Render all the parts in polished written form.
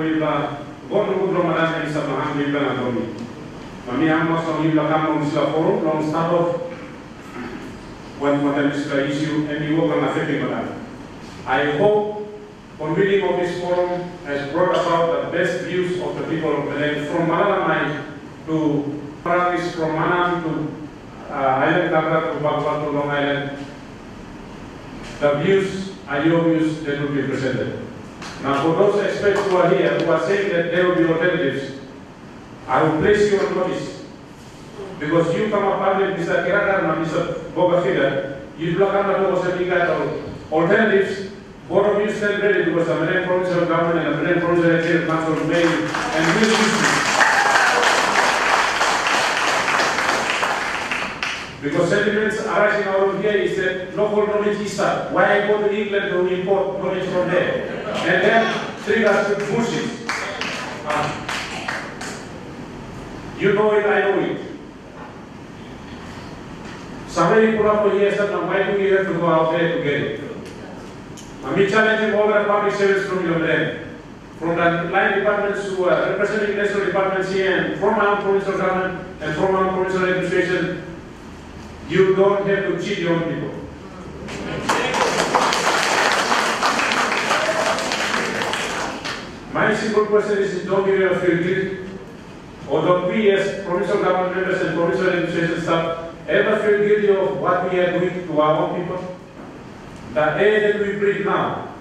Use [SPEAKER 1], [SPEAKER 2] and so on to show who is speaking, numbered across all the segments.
[SPEAKER 1] Ibla, Gon Ramadan and Sabaham Ibla and Domi. Mami Amos on Ibla Kam on Isla Forum, long start off when Mr. issue and you work on affecting Madam. I hope convening of this forum has brought about the best views of the people of Belém from Malalamai to Paradis, from Manam to Island Kaka to Bagua to Long Island. The views are your views that will be presented. Now, for those experts who are here, who are saying that there will be alternatives, I will place you on notice. Because you come up with Mr. Kirakar and Mr. Bogafida, you look at the alternatives, both of you stand ready because the Belém Provincial Government and the Belém Provincial Executive Council made and will issue. Because sentiments arising out of here is that local knowledge is that. Why I go to England to import knowledge from there? And then triggers to bullshit. You know it, I know it. Somebody put up here said, why do we have to go out there to get it? I'm challenging all the public service from your land. From the line departments who are representing national departments here and from our provincial government and from our provincial administration. You don't have to cheat your own people. My simple question is, don't give you a feel guilty, or don't we as provincial government members and provincial administration staff ever feel guilty of what we are doing to our own people? The air that we breathe now,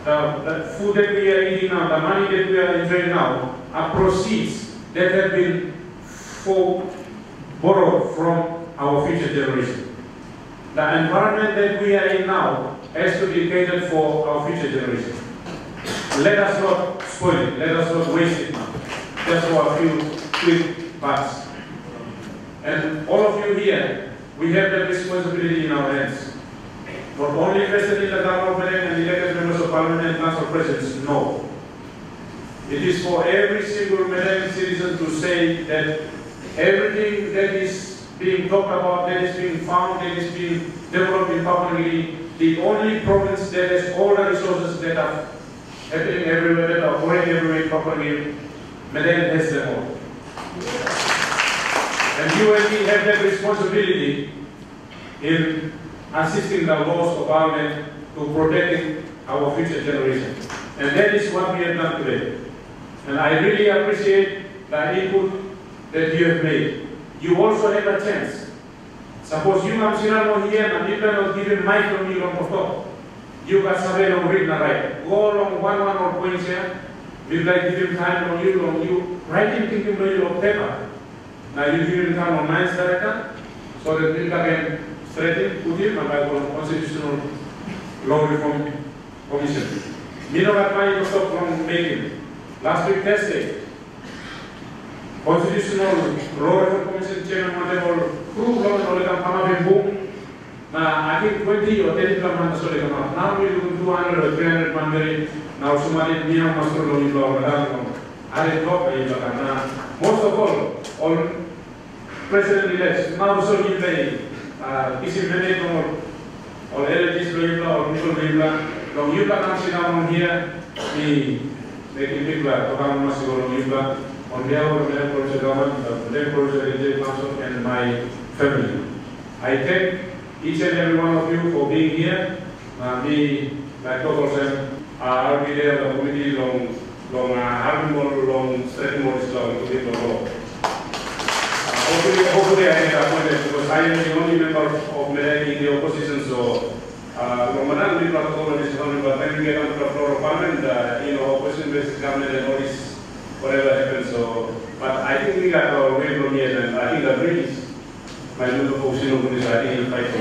[SPEAKER 1] the food that we are eating now, the money that we are enjoying now, are proceeds that have been borrowed from our future generation. The environment that we are in now has to be catered for our future generation. Let us not spoil it, let us not waste it now. Just for a few quick facts. And all of you here, we have that responsibility in our hands. Not only vested in the government of Belém and elected members of parliament and council presidents, no. It is for every single Belém citizen to say that everything that is being talked about, that is being found, that is being developed in Papua New Guinea, the only province that has all the resources that are happening everywhere, that are going everywhere in Papua New Guinea, Belém has them all. And you and me have that responsibility in assisting the laws of our land to protecting our future generation. And that is what we have done today. And I really appreciate the input that you have made. You also have a chance. Suppose you come here and people not given mic from you on top. You got somewhere on read and write. Go along one or points here. We like give him time on you writing thinking on paper. Now you give him time on minds director so that people can straighten put him and by constitutional law reform commission. We don't have money to stop from making. Last week Thursday. Constitutional Law Reform Commission Chairman Honorable proved law and order come boom. I think 20 or 30 months solid come up. Now we do 200 or 300 mandatory. Now somebody near master law in law. I talk about most of all president-elects now so in the kisi minute or LGs or people long you can sit down here. They can pick up on behalf of the Belém Provincial Government, the Belém Provincial Executive Council, and my family. I thank each and every one of you for being here. Me, like Dr. Sam, I'll be there the committee long stretching more long to give the law. Hopefully I get appointed because I am the only member of Belém in the opposition. So, Ramadan will protocol this government, but when we get on the floor of parliament, opposition-based government and all this. Whatever happens, so, but I think we got our way from here, and I think the British, my little opposition, I think he'll fight for